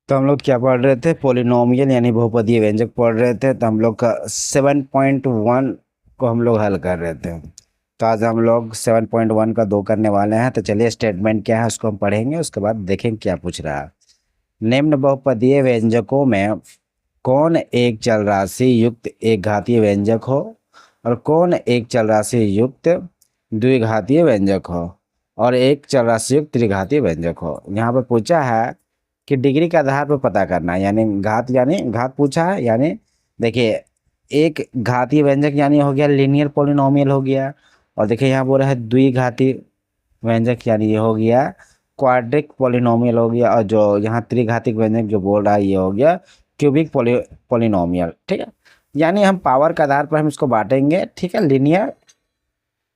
तो हम लोग क्या पढ़ रहे थे, पोलिनोमियल यानी बहुपदीय व्यंजक पढ़ रहे थे। तो हम लोग का 7.1 को हम लोग हल कर रहे थे। तो आज हम लोग 7.1 का 2 करने वाले हैं। तो चलिए स्टेटमेंट क्या है उसको हम पढ़ेंगे, उसके बाद देखेंगे क्या पूछ रहा है। निम्न बहुपदीय व्यंजकों में कौन एक चल राशि युक्त एक घातीय व्यंजक हो और कौन एक चल राशि युक्त द्विघातीय व्यंजक हो और एक चल राशि युक्त त्रिघातीय व्यंजक हो। यहाँ पर पूछा है कि डिग्री के आधार पर पता करना है, यानी घात पूछा है। यानी देखिए, एक घातीय व्यंजक यानी हो गया लीनियर पोलिनोमियल हो गया, और देखिए यहाँ बोल रहा है द्विघातीय व्यंजक यानी ये हो गया क्वाड्रिक पोलिनोमियल हो गया, और जो यहाँ त्रिघातिक व्यंजक जो बोल रहा है ये हो गया क्यूबिक पोलिनोमियल। ठीक है, यानी हम पावर के आधार पर हम इसको बांटेंगे। ठीक है, लीनियर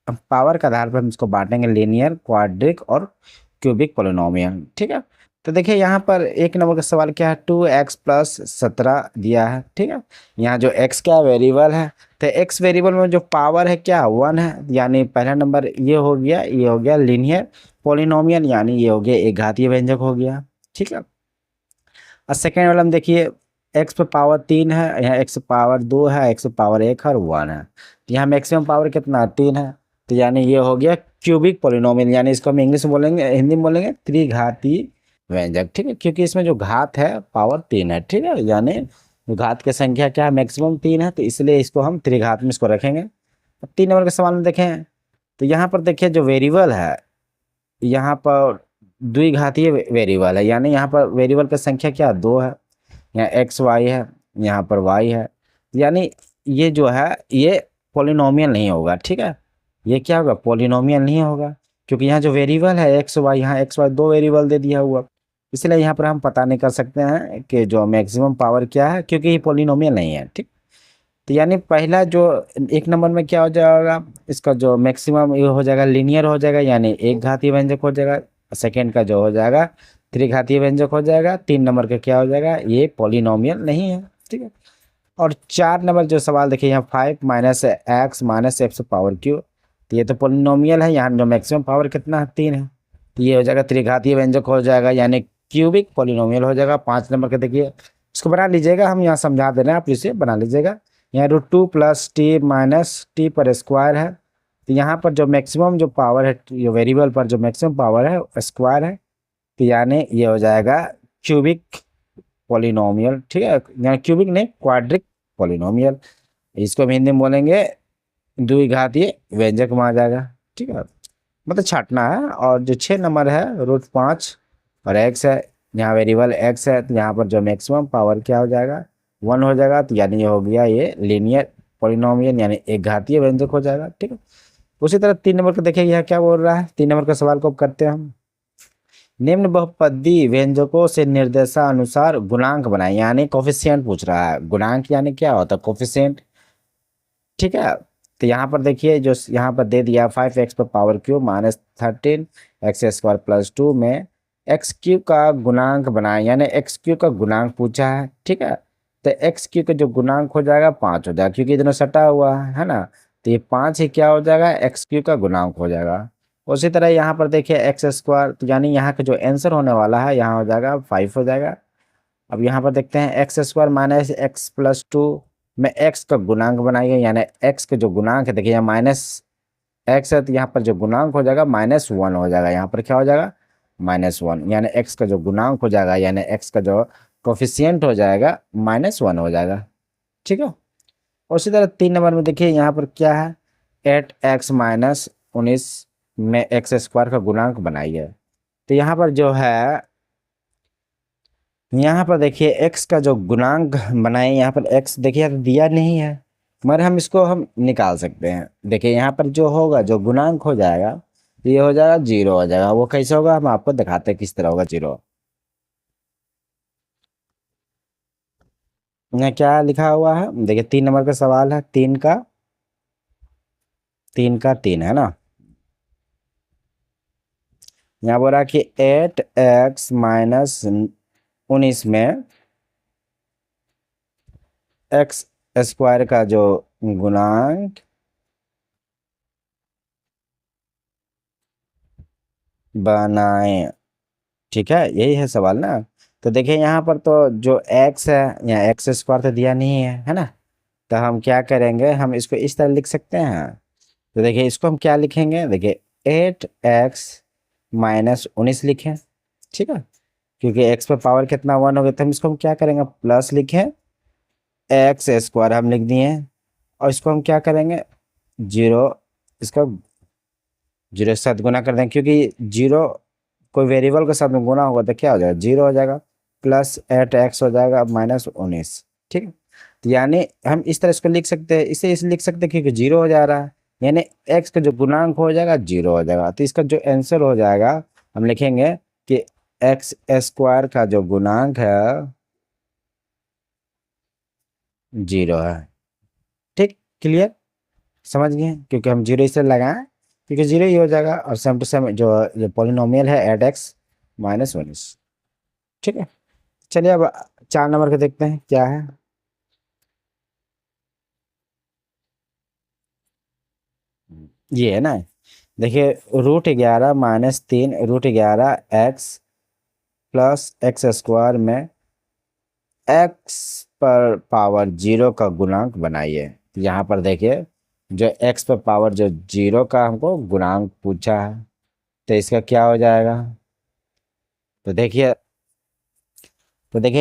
पावर के आधार पर हम इसको बांटेंगे, लीनियर, क्वाड्रिक और क्यूबिक पोलिनोमियल। ठीक है, तो देखिए यहाँ पर एक नंबर का सवाल क्या है, 2x+17 दिया है। ठीक है, यहाँ जो x क्या वेरिएबल है, तो x वेरिएबल में जो पावर है क्या 1 है, यानी पहला नंबर ये हो गया लीनियर पोलिनोमियल, यानी ये हो गया एक घातीय व्यंजक हो गया। ठीक है, और सेकेंड वाला में देखिए x पे पावर 3 है, यहाँ x पावर 2 है, x पावर 1 है और 1 है। तो यहाँ मैक्सिमम पावर कितना 3 है, तो यानी ये हो गया क्यूबिक पोलिनोमियल, यानी इसको हम इंग्लिश में बोलेंगे, हिंदी में बोलेंगे त्रिघातीय व्यंजक। ठीक है, क्योंकि इसमें जो घात है पावर 3 है। ठीक है, यानी घात की संख्या क्या है, मैक्सिमम 3 है, तो इसलिए इसको हम त्रिघात में इसको रखेंगे। अब 3 नंबर के सवाल में देखें, तो यहाँ पर देखिए जो वेरिएबल है, यहाँ पर द्विघातीय वेरिएबल है, यानी यहाँ पर वेरिएबल की संख्या क्या 2 है, यहाँ एक्स वाई है, यहाँ पर वाई है, यानी ये जो है ये पोलिनोमियल नहीं होगा। ठीक है, ये क्या होगा, पोलिनोमियल नहीं होगा, क्योंकि यहाँ जो वेरिएबल है एक्स वाई, यहाँ एक्स वाई दो वेरिएबल दे दिया हुआ, इसलिए यहाँ पर हम पता नहीं कर सकते हैं कि जो मैक्सिमम पावर क्या है, क्योंकि ये पोलिनोमियल नहीं है। ठीक, तो यानी पहला जो एक नंबर में क्या हो जाएगा, इसका जो मैक्सिमम ये हो जाएगा लीनियर हो जाएगा, यानी एक घातीय व्यंजक हो जाएगा। सेकेंड का जो हो जाएगा त्रिघातीय व्यंजक हो जाएगा। 3 नंबर का क्या हो जाएगा, ये पॉलिनोमियल नहीं है। ठीक है, और 4 नंबर जो सवाल देखिए, यहाँ 5 - x - f⁴ तो ये तो पॉलिनोमियल है, यहाँ जो मैक्सिमम पावर कितना है 3 है, तो ये हो जाएगा त्रिघातीय व्यंजक हो जाएगा, यानी क्यूबिक पॉलिनोमियल हो जाएगा। 5 नंबर का देखिए, इसको बना लीजिएगा, हम यहाँ समझा दे रहे हैं, आप इसे बना लीजिएगा। यहाँ √2 + t - t पर स्क्वायर है, तो यहाँ पर जो मैक्सिमम जो पावर है, जो वेरिएबल पर जो मैक्सिमम पावर है स्क्वायर है, तो यानी ये हो जाएगा क्यूबिक पॉलिनोमियल। ठीक है, यहाँ क्यूबिक नहीं क्वाड्रिक पॉलिनोमियल, इसको हम हिंदी में बोलेंगे द्विघातीय व्यंजक में आ जाएगा। ठीक है, मतलब छाटना है। और जो 6 नंबर है √5 और x है, यहाँ वेरिएबल x है, तो यहाँ पर जो मैक्सिमम पावर क्या हो जाएगा 1 हो जाएगा, तो यानी ये हो गया ये लीनियर पॉलिनोमियल, यानी एक घातीय व्यंजक हो जाएगा। ठीक है, उसी तरह 3 नंबर को देखिए, यहाँ क्या बोल रहा है, 3 नंबर का सवाल को अब करते हैं हम। निम्न बहुपदी व्यंजकों से निर्देशानुसार गुणांक बनाए, यानी कोफिशिएंट पूछ रहा है। गुणांक यानी क्या होता है, कोफिशिएंट। ठीक है, तो यहाँ पर देखिए जो यहाँ पर दे दिया 5x⁴ -13 x² + 2 में x³ का गुणांक बनाए, यानी x³ का गुणांक पूछा है। ठीक है, तो x³ का जो गुणांक हो जाएगा 5 हो जाएगा, क्योंकि इतना सटा हुआ है ना, तो ये 5 ही क्या हो जाएगा, x³ का गुणांक हो जाएगा। उसी तरह यहाँ पर देखिए x², तो यानी यहाँ का जो आंसर होने वाला है यहाँ हो जाएगा 5 हो जाएगा। अब यहाँ पर देखते हैं x² - x+2 में x का गुणांक बनाइए, यानी x का जो गुणांक है देखिए यहाँ -x है, तो यहाँ पर जो गुणांक हो जाएगा -1 हो जाएगा, यहाँ पर क्या हो जाएगा -1, यानी x का जो गुणांक हो जाएगा, यानी x का जो कोफिशिएंट हो जाएगा -1 हो जाएगा। ठीक है, उसी तरह 3 नंबर में देखिए यहाँ पर क्या है, 8x - 19 में x² का गुणांक बनाइए। तो यहाँ पर जो है, यहाँ पर देखिए x का जो गुणांक बनाए, यहाँ पर x देखिए यहाँ दिया नहीं है, मगर हम इसको हम निकाल सकते हैं। देखिए यहाँ पर जो होगा जो गुणांक हो जाएगा, ये हो जाएगा 0 हो जाएगा। वो कैसे होगा हम आपको दिखाते हैं किस तरह होगा 0। यहाँ क्या लिखा हुआ है देखिए, 3 नंबर का सवाल है, 3 है ना। यहाँ बोल रहा है कि 8x - 19 में x² का जो गुणांक बनाए। ठीक है, यही है सवाल ना। तो देखिए यहाँ पर तो जो x है, यहाँ एक्स स्क्वायर तो दिया नहीं है ना। तो हम क्या करेंगे, हम इसको इस तरह लिख सकते हैं। तो देखिए इसको हम क्या लिखेंगे, देखिए 8x-19 लिखें, ठीक है, क्योंकि x पर पावर कितना 1 हो गया, तो हम इसको हम क्या करेंगे, प्लस लिखें, एक्स स्क्वायर हम लिख दिए, और इसको हम क्या करेंगे, जीरो, इसका जीरो के साथ गुना कर देंगे, क्योंकि जीरो कोई वेरिएबल के साथ में गुना होगा तो क्या हो जाएगा, जीरो हो जाएगा, प्लस 8x हो जाएगा -19, ठीक है। तो यानी हम इस तरह इसको लिख सकते हैं, इसे इस लिख सकते हैं क्योंकि जीरो हो जा रहा है, यानी x का जो गुणांक हो जाएगा जीरो हो जाएगा। तो इसका जो आंसर हो जाएगा, हम लिखेंगे कि एक्स स्क्वायर का जो गुणांक है जीरो है। ठीक, क्लियर, समझ गए, क्योंकि हम जीरो इससे लगाएं क्योंकि जीरो ही हो जाएगा, और सेम टू सेम जो पॉलिनोमियल है 8x-19, ठीक है। चलिए अब 4 नंबर के देखते हैं क्या है। ये है ना, देखिए √11 - 3 √11 x प्लस एक्स स्क्वायर में x पर पावर जीरो का गुणांक बनाइए। यहाँ पर देखिए जो x पर पावर जो जीरो का हमको गुणांक पूछा है, तो इसका क्या हो जाएगा, तो देखिए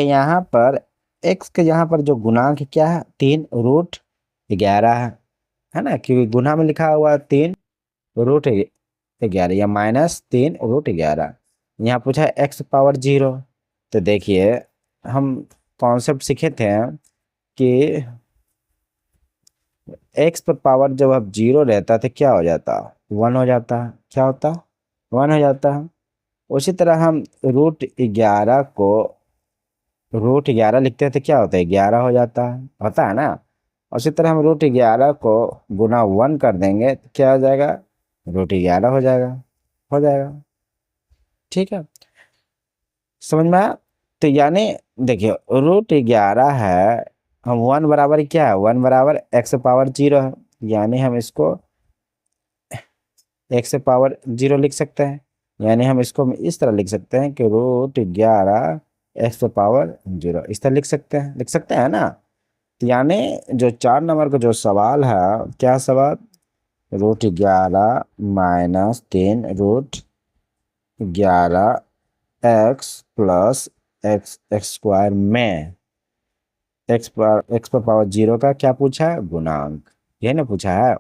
यहाँ पर x के यहाँ पर जो गुणांक क्या है, 3√11 है ना, क्योंकि गुना में लिखा हुआ है 3√11 या -3√11। यहाँ पूछा है x पावर जीरो। तो देखिए हम कॉन्सेप्ट सीखे थे कि x पर पावर जब अब जीरो रहता तो क्या हो जाता, 1 हो जाता, क्या होता, 1 हो जाता। उसी तरह हम √11 को √11 लिखते हैं तो क्या होता है, 11 हो जाता है, होता है ना। उसी तरह हम √11 को गुना 1 कर देंगे तो क्या हो जाएगा, √11 हो जाएगा, हो जाएगा, ठीक है, समझ में आया। तो यानी देखिए √11 है, हम 1 बराबर क्या है, 1 बराबर x पावर जीरो है, यानी हम इसको x पावर जीरो लिख सकते हैं। यानी हम इसको हम इस तरह लिख सकते हैं कि √11 x पावर जीरो, इस तरह लिख सकते हैं ना। तो यानी जो 4 नंबर का जो सवाल है, क्या सवाल, √11 - 3 √11 x प्लस एक्स स्क्वायर में x पर पावर जीरो का क्या पूछा है, गुणांक, ये ना पूछा है।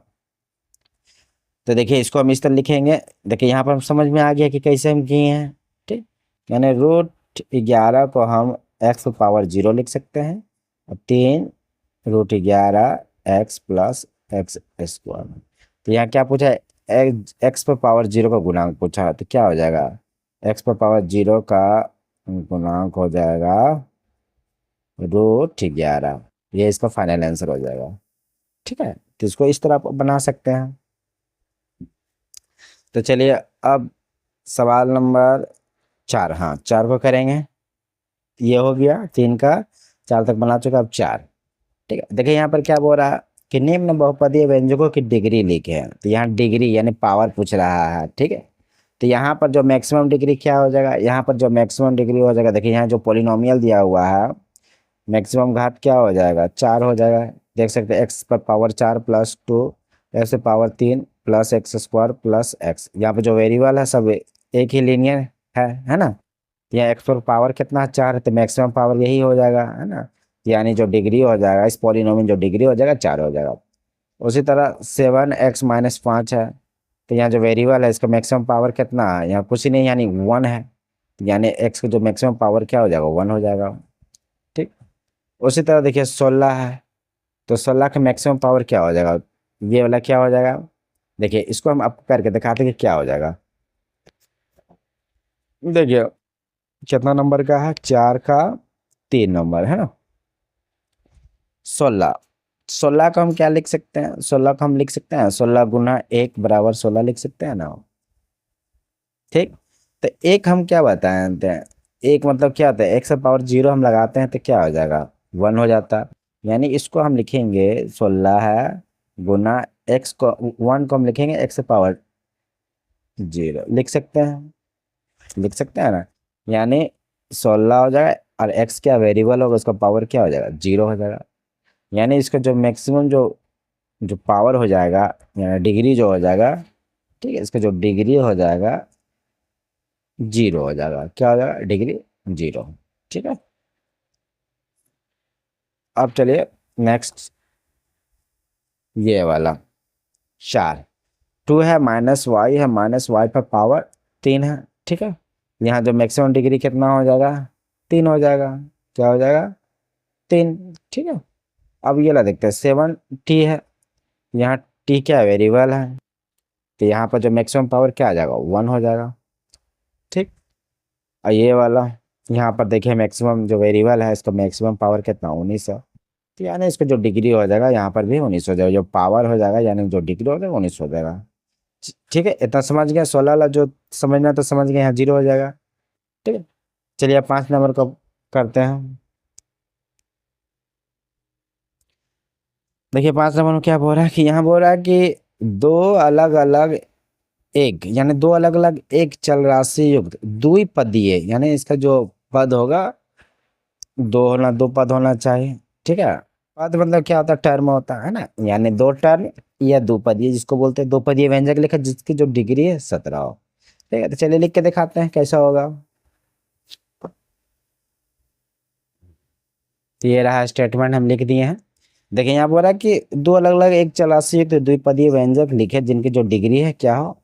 तो देखिए इसको हम इस तरह लिखेंगे, देखिए यहाँ पर हम समझ में आ गया कि कैसे हम किए हैं, ठीक। यानी √11 को हम x पर पावर जीरो लिख सकते हैं, और 3√11 x प्लस एक्स स्क्वायर। तो यहाँ क्या पूछा है, एक्स पर पावर जीरो का गुणांक पूछा है, तो क्या हो जाएगा, एक्स पर पावर जीरो का गुणांक हो जाएगा √11, ये इसका फाइनल आंसर हो जाएगा, ठीक है। तो इसको इस तरह आप बना सकते हैं। तो चलिए अब सवाल नंबर 4, हाँ 4 को करेंगे। ये हो गया 3 का, 4 तक बना चुका, अब 4, ठीक है। देखिए यहाँ पर क्या बोल रहा है कि निम्न बहुपदीय व्यंजकों की डिग्री लिखे है, तो यहाँ डिग्री यानी पावर पूछ रहा है, ठीक है। तो यहाँ पर जो मैक्सिमम डिग्री क्या हो जाएगा, यहाँ पर जो मैक्सिमम डिग्री हो जाएगा, देखिए यहाँ जो पॉलिनोमियल दिया हुआ है, मैक्सिमम घात क्या हो जाएगा, 4 हो जाएगा। देख सकते हैं x पर power 4 plus 2 x power 3 plus x square plus x, यहाँ पे जो वेरिएबल है सब एक ही लीनियर है ना। यहाँ x पर पावर कितना है, 4 है, तो मैक्सिमम पावर यही हो जाएगा, है ना। यानी जो डिग्री हो जाएगा इस पॉलिनोमियल, जो डिग्री हो जाएगा 4 हो जाएगा। उसी तरह 7x - 5 है, तो यहाँ जो वेरिएबल है इसका मैक्सिमम पावर कितना है, यहाँ कुछ ही नहीं यानी 1 है, यानी x का जो मैक्सिमम पावर क्या हो जाएगा, 1 हो जाएगा, ठीक। उसी तरह देखिए 16 है, तो 16 का मैक्सिमम पावर क्या हो जाएगा, ये वाला क्या हो जाएगा, देखिए इसको हम अप करके दिखाते हैं कि क्या हो जाएगा। देखिए कितना नंबर का है, 4 का 3 नंबर है ना, 16, 16 को हम क्या लिख सकते हैं, 16 को हम लिख सकते हैं 16 गुना 1 बराबर 16 लिख सकते हैं ना, ठीक। तो एक हम क्या बताते हैं, एक मतलब क्या होता है, x पावर जीरो हम लगाते हैं तो क्या हो जाएगा, 1 हो जाता। यानी इसको हम लिखेंगे 16 है गुना x को, 1 को हम लिखेंगे x पावर जीरो लिख सकते हैं, लिख सकते हैं ना। यानी 16 हो जाएगा, और एक्स क्या वेरिएबल होगा, उसका पावर क्या हो जाएगा, 0 हो जाएगा। यानी इसका जो मैक्सिमम जो जो पावर हो जाएगा, यानी डिग्री जो हो जाएगा, ठीक है, इसका जो डिग्री हो जाएगा 0 हो जाएगा। क्या हो जाएगा, डिग्री 0। ठीक है, अब चलिए नेक्स्ट, ये वाला 4, 2 है माइनस वाई पर पावर 3 है। ठीक है, यहाँ जो मैक्सिमम डिग्री कितना हो जाएगा, 3 हो जाएगा। क्या हो जाएगा, 3। ठीक है, अब ये ला देखते हैं, 7t है, यहाँ t क्या वेरिएबल है, तो यहाँ पर जो मैक्सिमम पावर क्या आ जाएगा, 1 हो जाएगा। ठीक, और ये वाला यहाँ पर देखिए मैक्सिमम जो वेरिएबल है, इसका मैक्सिमम पावर कितना, 19 है। तो यानी इसका जो डिग्री हो जाएगा यहाँ पर भी 19 हो जाएगा, जो पावर हो जाएगा यानी जो डिग्री हो जाएगा 19 हो जाएगा। ठीक है, इतना समझ गया, 16 वाला जो समझना तो समझ गए, यहाँ 0 हो जाएगा। ठीक है, चलिए अब 5 नंबर को करते हैं। देखिए 5 नंबर में क्या बोल रहा है कि यहाँ बोल रहा है कि दो अलग अलग एक, यानी दो अलग अलग एक चल राशि युक्त द्विपदीय, यानी इसका जो पद होगा दो पद होना चाहिए। ठीक है, पद मतलब क्या होता है, टर्म होता है ना, यानी दो टर्म या द्विपदीय, जिसको बोलते हैं द्विपदीय व्यंजक लिखा जिसकी जो डिग्री है 17 हो। ठीक है, तो चलिए लिख के दिखाते हैं कैसा होगा। तो ये रहा स्टेटमेंट, हम लिख दिए हैं। देखिए यहाँ बोल रहा है कि दो अलग अलग एक चल युक्त द्विपदीय व्यंजक लिखे जिनकी जो डिग्री है क्या हो,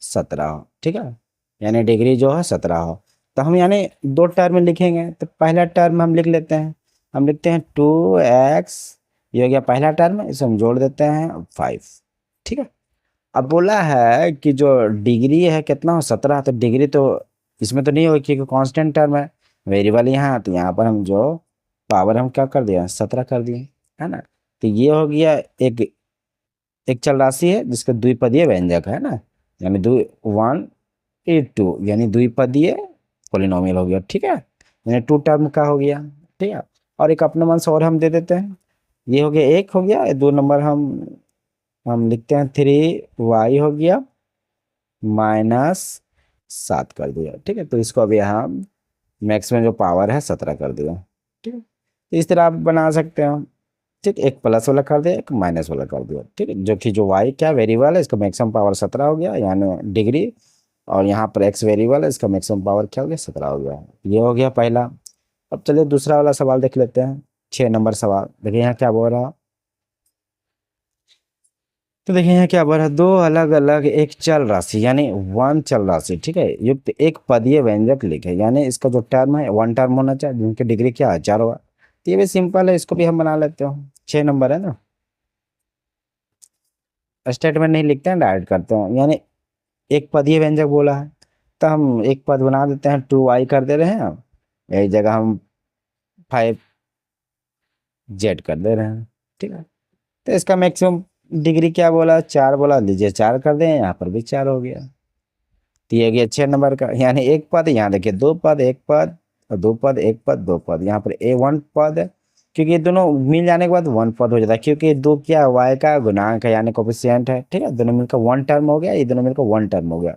17 हो। ठीक है, यानी डिग्री जो है 17 हो। तो हम यानी दो टर्म लिखेंगे, तो पहला टर्म हम लिख लेते हैं, हम लिखते हैं 2x, ये हो गया पहला टर्म, इसे हम जोड़ देते हैं 5। ठीक है, अब बोला है कि जो डिग्री है कितना हो, 17, तो डिग्री तो इसमें तो नहीं होगी क्योंकि कांस्टेंट टर्म है, वेरिएबल यहाँ, तो यहाँ पर हम जो पावर हम क्या कर दिया, 17 कर दिए, है ना। तो ये हो गया एक एक चल राशि है जिसका द्विपदीय व्यंजक है ना, यानी 1 8 2, यानी द्विपदीय पोलिनोमियल हो गया। ठीक है, यानी टू टर्म का हो गया। ठीक है, और एक अपने मन से और हम दे देते हैं, ये हो गया एक हो गया, 2 नंबर हम लिखते हैं 3y हो गया -7 कर दिया। ठीक है, तो इसको अभी हम मैक्सिमम जो पावर है 17 कर दिया। ठीक है, तो इस तरह आप बना सकते हो। ठीक, एक प्लस वाला कर दिया, एक माइनस वाला कर दिया। ठीक है, जो कि जो वाई क्या वेरिएबल है, इसका मैक्सिमम पावर 17 हो गया यानी डिग्री, और यहाँ पर एक्स वेरिएबल है, इसका मैक्सिमम पावर क्या हो गया, 17 हो गया। ये हो गया पहला। अब चलिए दूसरा वाला सवाल देख लेते हैं, 6 नंबर सवाल। देखिए यहाँ क्या बोल रहा, तो देखिए यहाँ क्या बोल रहा है, दो अलग अलग एक चल राशि यानी वन चल राशि, ठीक है, युक्त एक पदीय व्यंजक लिखे, यानी इसका जो टर्म है 1 टर्म होना चाहिए जिनकी डिग्री क्या है, 4 होगा। तो ये भी सिंपल है, इसको भी हम बना लेते हो, 6 नंबर है ना। स्टेटमेंट नहीं लिखते हैं, डायरेक्ट करते हैं, यानी एक पदीय व्यंजक बोला है तो हम एक पद बना देते हैं, 2y कर दे रहे हैं हम, एक जगह हम 5z कर दे रहे हैं। ठीक है, तो इसका मैक्सिमम डिग्री क्या बोला, 4 बोला, लीजिए 4 कर दें, यहाँ पर भी 4 हो गया। तो ये गया 6 नंबर का, यानी एक पद, यहाँ देखिए दो पद, एक पद और दो पद, एक पद दो पद, यहाँ पर वन पद है, क्योंकि ये दोनों मिल जाने के बाद वन पद हो जाता है, क्योंकि दो क्या वाई का गुणांक है यानी कोफिशिएंट है। ठीक है, दोनों मिलकर 1 टर्म हो गया, ये दोनों मिलकर 1 टर्म हो गया।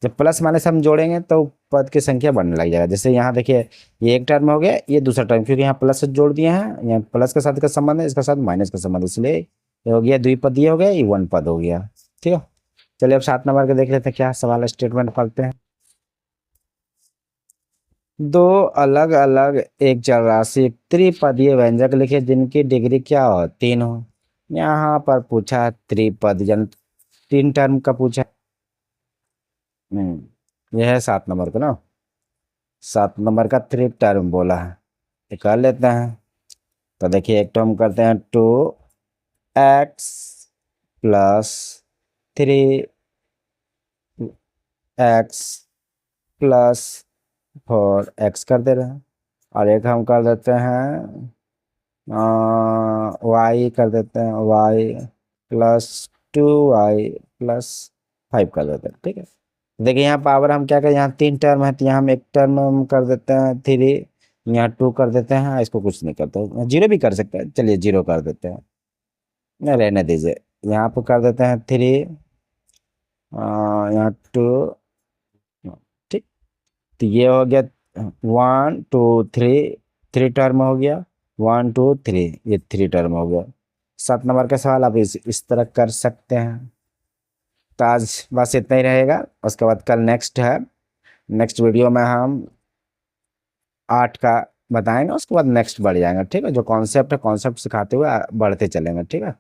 जब प्लस माइनस हम जोड़ेंगे तो पद की संख्या बढ़ने लग जाएगा। जैसे यहाँ देखिए ये एक टर्म हो गया, ये दूसरा टर्म, क्योंकि यहाँ प्लस से जोड़ दिए हैं, यहाँ प्लस के साथ का संबंध है, इसके साथ माइनस का संबंध, इसलिए ये हो गया द्विपदीय हो गया, ये 1 पद हो गया। ठीक है, चलिए अब 7 नंबर के देख लेते हैं क्या सवाल, स्टेटमेंट पढ़ते हैं। दो अलग अलग एक चल राशि त्रिपदीय व्यंजक लिखे जिनकी डिग्री क्या हो, 3 हो। यहाँ पर पूछा त्रिपद यानी 3 टर्म का पूछा। यह है 7 नंबर का ना, 7 नंबर का 3 टर्म बोला है, ये कर लेते हैं। तो देखिए एक टर्म करते हैं, 2x plus 3x plus 4x कर दे रहे हैं, और एक हम कर देते हैं y कर देते हैं, y +2y +5 कर देते हैं। ठीक है, देखिए यहाँ पावर हम क्या करें, यहाँ 3 टर्म है तो यहाँ हम एक टर्म हम कर देते हैं 3, यहाँ 2 कर देते हैं, इसको कुछ नहीं करते, 0 भी कर सकते हैं, चलिए 0 कर देते हैं, नहीं रहने दीजिए। यहाँ पर कर देते हैं 3, यहाँ 2। ठीक, तो ये हो गया 1 2 3 3 टर्म हो गया, 1 2 3 ये 3 टर्म हो गया। 7 नंबर का सवाल आप इस तरह कर सकते हैं। तो आज बस इतना ही रहेगा, उसके बाद कल नेक्स्ट है। नेक्स्ट वीडियो में हम 8 का बताएंगे, उसके बाद नेक्स्ट बढ़ जाएंगे, ठीक है। जो कॉन्सेप्ट है, कॉन्सेप्ट सिखाते हुए बढ़ते चलेंगे, ठीक है।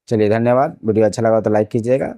चलिए धन्यवाद। वीडियो अच्छा लगा तो लाइक कीजिएगा।